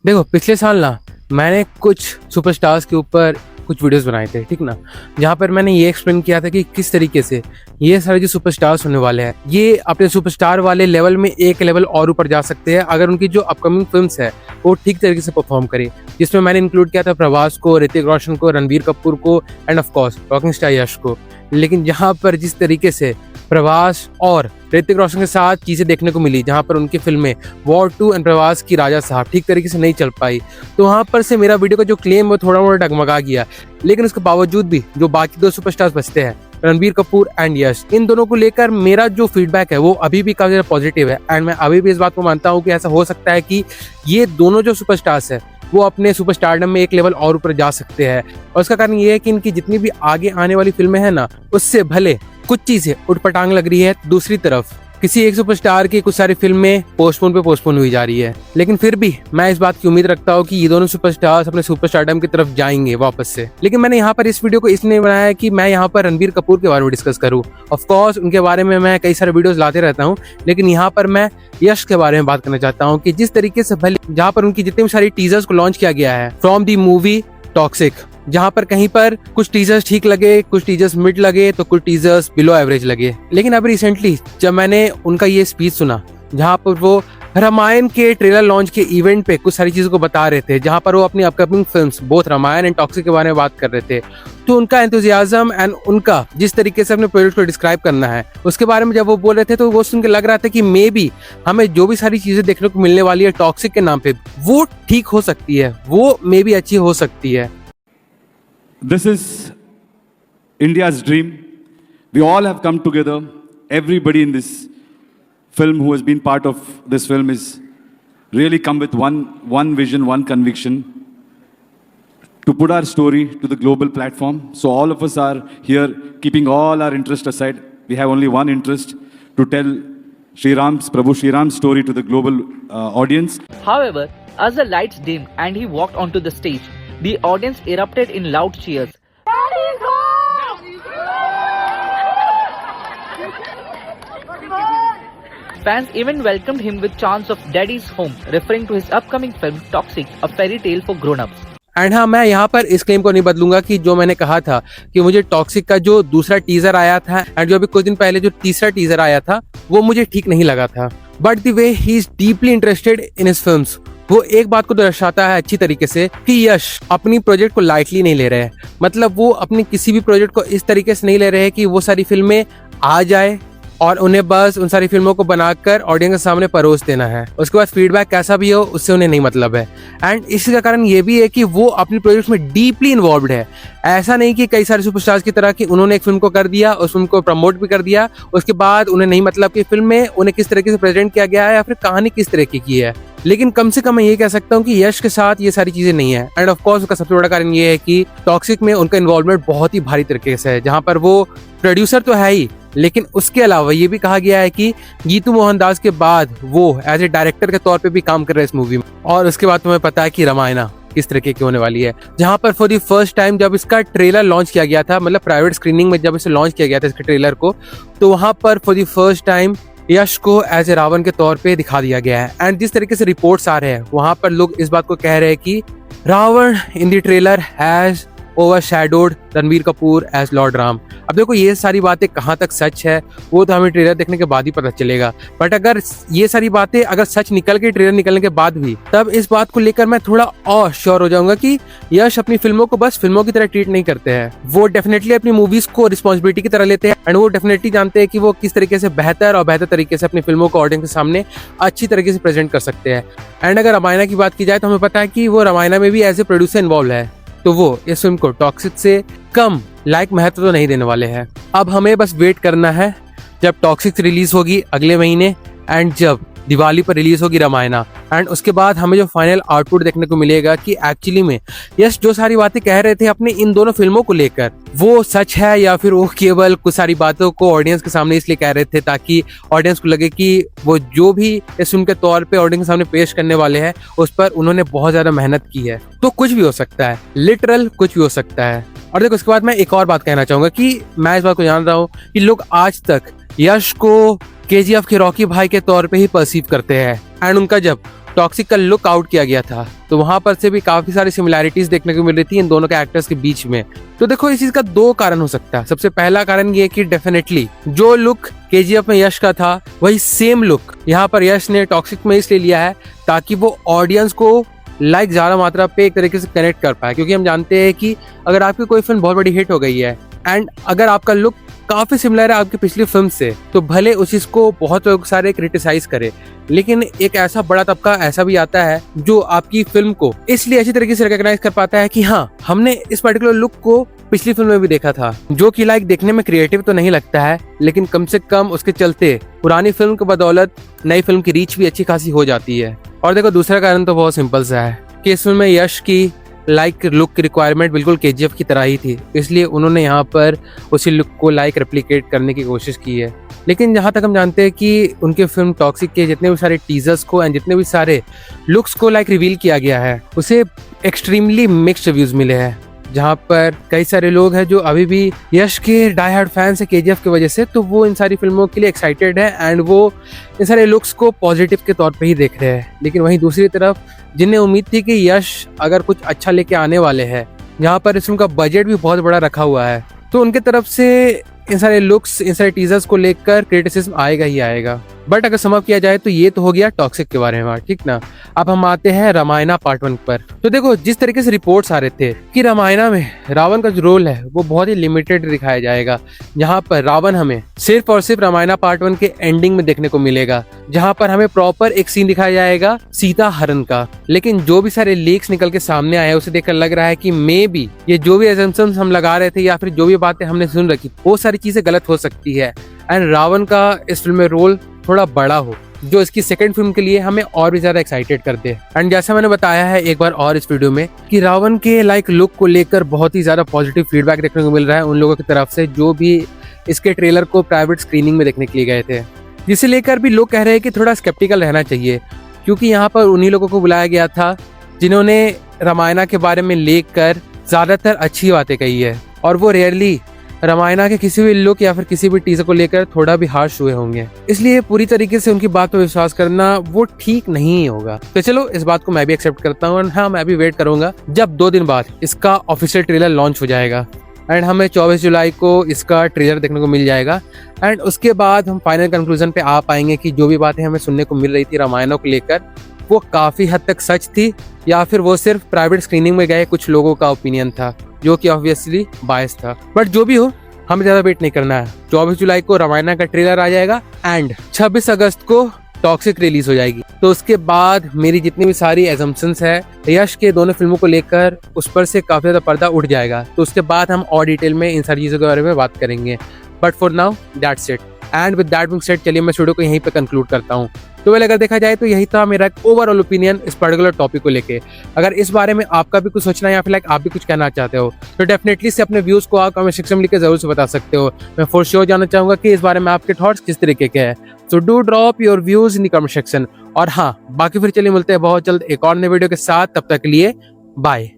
देखो पिछले साल ना मैंने कुछ सुपरस्टार्स के ऊपर कुछ वीडियोस बनाए थे, ठीक ना। जहाँ पर मैंने ये एक्सप्लेन किया था कि किस तरीके से ये सारे जो सुपरस्टार्स होने वाले हैं ये अपने सुपरस्टार वाले लेवल में एक लेवल और ऊपर जा सकते हैं अगर उनकी जो अपकमिंग फिल्म्स है वो ठीक तरीके से परफॉर्म करे। जिसमें मैंने इंक्लूड किया था प्रभास को, ऋतिक रोशन को, रणबीर कपूर को and of course rocking star Yash को। लेकिन जहाँ पर जिस तरीके से प्रभास और ऋतिक रोशन के साथ चीजें देखने को मिली, जहां पर उनकी फिल्में वॉर 2 एंड प्रभास की राजा साहब ठीक तरीके से नहीं चल पाई, तो वहां पर से मेरा वीडियो का जो क्लेम वो थोड़ा मोड़ा डगमगा गया। लेकिन उसके बावजूद भी जो बाकी दो सुपरस्टार्स बचते हैं रणबीर कपूर एंड यश, इन दोनों को लेकर मेरा जो फीडबैक है वो अभी भी काफी ज्यादा पॉजिटिव है। एंड मैं अभी भी इस बात को मानता हूँ कि ऐसा हो सकता है कि ये दोनों जो सुपरस्टार्स है वो अपने सुपरस्टारडम में एक लेवल और ऊपर जा सकते हैं। और उसका कारण ये है कि इनकी जितनी भी आगे आने वाली फिल्में हैं ना, उससे भले कुछ चीजें उठपटांग लग रही है, दूसरी तरफ किसी एक सुपरस्टार की कुछ सारी फिल्में पोस्टपोन हुई जा रही है। लेकिन फिर भी मैं इस बात की उम्मीद रखता हूँ कि ये दोनों सुपरस्टार्स अपने सुपरस्टारडम की तरफ जाएंगे वापस से। लेकिन मैंने यहाँ पर इस वीडियो को इसलिए बनाया है कि मैं यहाँ पर रणबीर कपूर के बारे में डिस्कस करूँ। ऑफ कोर्स उनके बारे में मैं कई सारे वीडियोस लाते रहता हूँ, लेकिन यहाँ पर मैं यश के बारे में बात करना चाहता हूँ कि जिस तरीके से भले जहाँ पर उनकी जितनी भी सारी टीजर्स को लॉन्च किया गया है फ्रॉम दी मूवी टॉक्सिक, जहां पर कहीं पर कुछ टीजर्स ठीक लगे, कुछ टीजर्स मिड लगे, तो कुछ टीजर्स बिलो एवरेज लगे। लेकिन अभी रिसेंटली जब मैंने उनका ये स्पीच सुना जहां पर वो रामायण के ट्रेलर लॉन्च के इवेंट पे कुछ सारी चीजों को बता रहे थे, जहां पर वो अपनी upcoming films both Ramayana and Toxic के बारे में बात कर रहे थे, तो उनका एंथुसियाज्म एंड उनका जिस तरीके से अपने प्रोजेक्ट को डिस्क्राइब करना है उसके बारे में जब वो बोल रहे थे, तो वो सुन के लग रहा था कि मे बी हमें जो भी सारी चीजें देखने को मिलने वाली है टॉक्सिक के नाम पे वो ठीक हो सकती है, वो मे बी अच्छी हो सकती है। This is India's dream. We all have come together. Everybody in this film who has been part of this film is really come with one vision, one conviction to put our story to the global platform. So all of us are here keeping all our interest aside. We have only one interest, to tell Prabhu Sri Ram's story to the global audience. However, as the lights dimmed and he walked onto the stage, the audience erupted in loud cheers. Fans even welcomed him with chants of Daddy's Home, referring to his upcoming film Toxic, a fairy tale for grown-ups. And हाँ, मैं यहाँ पर इस claim को नहीं बदलूंगा कि जो मैंने कहा था कि मुझे टॉक्सिक का जो दूसरा टीजर आया था एंड जो अभी कुछ दिन पहले जो तीसरा टीजर आया था वो मुझे ठीक नहीं लगा था। But the way he is deeply interested in his films, वो एक बात को दर्शाता है अच्छी तरीके से कि यश अपनी प्रोजेक्ट को लाइटली नहीं ले रहे हैं। मतलब वो अपनी किसी भी प्रोजेक्ट को इस तरीके से नहीं ले रहे हैं कि वो सारी फिल्में आ जाए और उन्हें बस उन सारी फिल्मों को बनाकर ऑडियंस के सामने परोस देना है, उसके बाद फीडबैक कैसा भी हो उससे उन्हें नहीं मतलब है। एंड इसी का कारण ये भी है कि वो अपनी प्रोजेक्ट में डीपली इन्वॉल्व्ड है। ऐसा नहीं कि कई सारे सुपरस्टार्स की तरह कि उन्होंने एक फिल्म को कर दिया, उस फिल्म को प्रमोट भी कर दिया, उसके बाद उन्हें नहीं मतलब कि फिल्म में उन्हें किस तरीके से प्रेजेंट किया गया है या फिर कहानी किस तरीके की है। लेकिन कम से कम मैं ये कह सकता हूँ कि यश के साथ ये सारी चीजें नहीं है। एंड ऑफ कोर्स उसका सबसे बड़ा कारण ये है कि टॉक्सिक में उनका इन्वॉल्वमेंट बहुत ही भारी तरीके से है, जहां पर वो प्रोड्यूसर तो है ही, लेकिन उसके अलावा ये भी कहा गया है कि गीतू मोहनदास के बाद वो एज ए डायरेक्टर के तौर पे भी काम कर रहे हैं इस मूवी में। और उसके बाद तुम्हें पता है कि रामायणा किस तरीके की होने वाली है, जहां पर फॉर द फर्स्ट टाइम जब इसका ट्रेलर लॉन्च किया गया था, मतलब प्राइवेट स्क्रीनिंग में जब इसे लॉन्च किया गया था इसके ट्रेलर को, तो वहां पर फॉर द फर्स्ट टाइम यश को एज ए रावण के तौर पे दिखा दिया गया है। एंड जिस तरीके से रिपोर्ट्स आ रहे हैं वहां पर लोग इस बात को कह रहे हैं कि Ravan in the trailer has overshadowed Ranbir Kapoor as lord Ram. अब देखो ये सारी बातें कहाँ तक सच है वो तो हमें ट्रेलर देखने के बाद ही पता चलेगा। बट अगर ये सारी बातें अगर सच निकल के ट्रेलर निकलने के बाद भी, तब इस बात को लेकर मैं थोड़ा और श्योर हो जाऊंगा कि यश अपनी फिल्मों को बस फिल्मों की तरह ट्रीट नहीं करते हैं। वो डेफिनेटली अपनी मूवीज को रिस्पॉन्सिबिलिटी की तरह लेते हैं एंड वो डेफिनेटली जानते हैं कि वो किस तरीके से बेहतर तरीके से अपनी फिल्मों को ऑडियंस के सामने अच्छी तरीके से प्रेजेंट कर सकते हैं। एंड अगर रामायणा की बात की जाए तो हमें पता है कि वो रामायणा में भी एज ए प्रोड्यूसर इन्वॉल्व है, तो वो इस फिल्म को टॉक्सिक से कम लाइक महत्व तो नहीं देने वाले हैं। अब हमें बस वेट करना है जब टॉक्सिक रिलीज होगी अगले महीने एंड जब दिवाली पर रिलीज होगी रामायणा, एंड उसके बाद हमें जो फाइनल आउटपुट देखने को मिलेगा कि एक्चुअली में यश जो सारी बातें कह रहे थे अपने इन दोनों फिल्मों को लेकर वो सच है या फिर वो केवल कुछ सारी बातों को ऑडियंस के सामने इसलिए कह रहे थे ताकि ऑडियंस को लगे कि वो जो भी इस फिल्म के तौर पे ऑडियंस के सामने पेश करने वाले हैं उस पर उन्होंने बहुत ज्यादा मेहनत की है। तो कुछ भी हो सकता है, लिटरल कुछ भी हो सकता है। और देखो उसके बाद मैं एक और बात कहना चाहूंगा कि मैं इस बात को जान रहा हूँ कि लोग आज तक यश को KGF के रॉकी भाई के तौर पे ही परसीव करते हैं। एंड उनका जब टॉक्सिक का लुक आउट किया गया था, तो वहां पर से भी काफी सारी सिमिलैरिटीज देखने को मिल रही थी इन दोनों के एक्टर्स के बीच में। तो देखो इस चीज का दो कारण हो सकता है। सबसे पहला कारण ये कि डेफिनेटली जो लुक केजीएफ में यश का था वही सेम लुक यहाँ पर यश ने टॉक्सिक में इसलिए लिया है ताकि वो ऑडियंस को ज्यादा मात्रा पे एक तरीके से कनेक्ट कर पाए, क्योंकि हम जानते हैं कि अगर आपकी कोई फिल्म बहुत बड़ी हिट हो गई है एंड अगर आपका लुक काफी सिमिलर है आपकी पिछली फिल्म से, तो भले उस चीज को बहुत लोग सारे क्रिटिसाइज करे, लेकिन एक ऐसा बड़ा तबका ऐसा भी आता है जो आपकी फिल्म को इसलिए अच्छी तरीके से रिकॉग्नाइज कर पाता है कि हाँ हमने इस पर्टिकुलर लुक को पिछली फिल्म में भी देखा था, जो कि देखने में क्रिएटिव तो नहीं लगता है, लेकिन कम से कम उसके चलते पुरानी फिल्म की बदौलत नई फिल्म की रीच भी अच्छी खासी हो जाती है। और देखो दूसरा कारण तो बहुत सिंपल सा है कि इस फिल्म में यश की लुक की रिक्वायरमेंट बिल्कुल केजीएफ की तरह ही थी, इसलिए उन्होंने यहाँ पर उसी लुक को रेप्लिकेट करने की कोशिश की है। लेकिन जहाँ तक हम जानते हैं कि उनके फिल्म टॉक्सिक के जितने भी सारे टीजर्स को एंड जितने भी सारे लुक्स को रिवील किया गया है उसे एक्सट्रीमली मिक्स्ड रिव्यूज मिले हैं, जहाँ पर कई सारे लोग हैं जो अभी भी यश के डाई हार्ड फैंस है केजीएफ की वजह से, तो वो इन सारी फिल्मों के लिए एक्साइटेड है एंड वो इन सारे लुक्स को पॉजिटिव के तौर पे ही देख रहे हैं। लेकिन वहीं दूसरी तरफ जिन्हें उम्मीद थी कि यश अगर कुछ अच्छा लेके आने वाले हैं, जहाँ पर इस फिल्म का बजट भी बहुत बड़ा रखा हुआ है, तो उनके तरफ से इन सारे लुक्स इन सारे टीजर्स को लेकर क्रिटिसिज्म आएगा ही आएगा। बट अगर सम अप किया जाए तो ये तो हो गया टॉक्सिक के बारे में, ठीक ना। अब हम आते हैं रामायणा पार्ट 1 पर। तो देखो जिस तरीके से रिपोर्ट्स आ रहे थे कि रामायणा में रावण का जो रोल है वो बहुत ही लिमिटेड दिखाया जाएगा, जहाँ पर रावण हमें सिर्फ और सिर्फ रामायणा पार्ट 1 के एंडिंग में देखने को मिलेगा, जहाँ पर हमें प्रॉपर एक सीन दिखाया जाएगा सीता हरण का। लेकिन जो भी सारे लीक्स निकल के सामने आए उसे देखकर लग रहा है कि मे बी ये जो भी एजम्पशंस हम लगा रहे थे या फिर जो भी बातें हमने सुन रखी वो सारी चीजें गलत हो सकती है एंड रावण का इस फिल्म में रोल थोड़ा बड़ा हो, जो इसकी सेकंड फिल्म के लिए हमें और भी ज्यादा एक्साइटेड कर दे। एंड जैसा मैंने बताया है एक बार और इस वीडियो में कि रावण के लुक को लेकर बहुत ही ज्यादा पॉजिटिव फीडबैक देखने को मिल रहा है उन लोगों की तरफ से जो भी इसके ट्रेलर को प्राइवेट स्क्रीनिंग में देखने के लिए गए थे, जिसे लेकर भी लोग कह रहे हैं कि थोड़ा स्केप्टिकल रहना चाहिए, क्योंकि यहाँ पर उन्हीं लोगों को बुलाया गया था जिन्होंने रामायणा के बारे में लेकर ज्यादातर अच्छी बातें कही है, और वो रेयरली रामायणा के किसी भी लुक या फिर किसी भी टीजर को लेकर थोड़ा भी हार्श हुए होंगे। इसलिए पूरी तरीके से उनकी बात पर विश्वास करना वो ठीक नहीं होगा। तो चलो इस बात को मैं भी एक्सेप्ट करता हूँ, हाँ मैं भी वेट करूंगा जब 2 दिन बाद इसका ऑफिशियल ट्रेलर लॉन्च हो जाएगा एंड हमें 24 जुलाई को इसका ट्रेलर देखने को मिल जाएगा एंड उसके बाद हम फाइनल कंक्लूजन पे आ पाएंगे कि जो भी बातें हमें सुनने को मिल रही थी रामायणा को लेकर वो काफी हद तक सच थी या फिर वो सिर्फ प्राइवेट स्क्रीनिंग में गए कुछ लोगों का ओपिनियन था जो कि ऑब्वियसली बायस था। बट जो भी हो हमें ज्यादा वेट नहीं करना है। 24 जुलाई को रामायणा का ट्रेलर आ जाएगा एंड 26 अगस्त को टॉक्सिक रिलीज हो जाएगी। तो उसके बाद मेरी जितनी भी सारी एजम्पशंस है यश के दोनों फिल्मों को लेकर उस पर से काफी ज्यादा पर्दा उठ जाएगा। तो उसके बाद हम और डिटेल में इन सारी चीजों के बारे में बात करेंगे। But for now that's it and with that being said चलिए मैं वीडियो को यहीं पे कंक्लूड करता हूँ। तो वेल अगर देखा जाए तो यही था मेरा ओवरऑल ओपिनियन इस पर्टिकुलर टॉपिक को लेके। अगर इस बारे में आपका भी कुछ सोचना है या फिर आप भी कुछ कहना चाहते हो तो डेफिनेटली से अपने व्यूज को आप कमेंट सेक्शन में लिखकर जरूर से बता सकते हो। मैं फॉर श्योर जानना चाहूंगा कि इस बारे में आपके थॉट्स किस तरीके के हैं। So do drop your views in the comment section. और हाँ बाकी फिर चलिए मिलते हैं बहुत जल्द एक और नए वीडियो के साथ, तब तक के लिए बाय।